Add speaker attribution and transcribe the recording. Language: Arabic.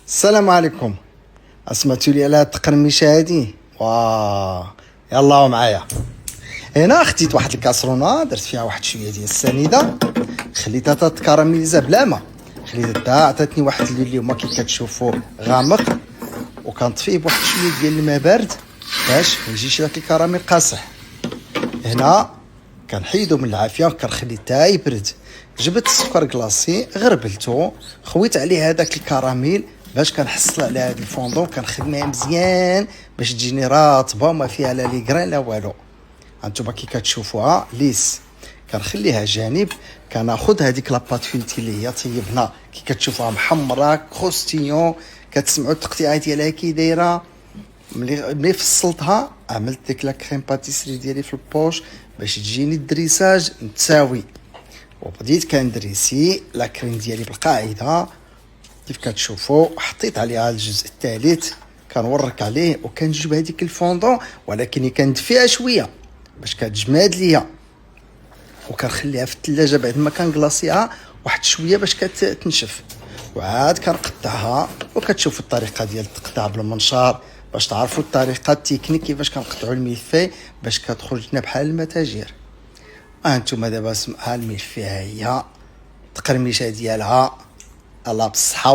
Speaker 1: السلام عليكم. سمعتوا لي على التقرميشه هادي؟ واه يلا معايا. هنا خديت واحد الكاسرونه، درت فيها واحد شويه ديال السنيده، خليتها تتكراميليزا بلا ما، خليتها عطاتني واحد اللون اللي هما كي كتشوفوا غامق، وكنطفيه بواحد شويه ديال الماء بارد باش ما يجيش داك الكراميل قاصح. هنا كنحيدو من العافيه وكنخلي حتى يبرد. جبت السكر كلاصي، غربلتو، خويت عليه هذاك الكراميل باش كنحصل على هذا الفوندون، كنخدمها مزيان باش تجيني راطبه وما فيها لا لي غران لا والو. هانتوما كي كتشوفوها ليس. كنخليها جانب، كناخذ هذيك لاباط فيلتي اللي هي طيبنا كي كتشوفوها محمره كروستيون، كتسمعوا التقطيعه ديالها كي دايره. ملي فصلتها عملت ديك لا كريم باتيسري ديالي في البوش باش تجيني الدريساج متساوي، وبديت كندريسي لا كريم ديالي بالقاعده كيف كتشوفوا. حطيت عليها الجزء الثالث، كنورك عليه وكنجيب هذيك الفوندون ولكن كندفيها شويه باش كتجماد ليا، وكنخليها في الثلاجه بعد ما كنكلاصيها واحد شويه باش كتنشف، وعاد كنقطعها. وكتشوف الطريقه ديال التقطيع بالمنشار باش تعرفوا الطريقه التكنيك كيفاش كنقطعوا الملفي باش كتخرج لنا بحال المتاجر. انتم دابا ها الملفي، ها هي التقرميشه ديالها. الله بالصحه.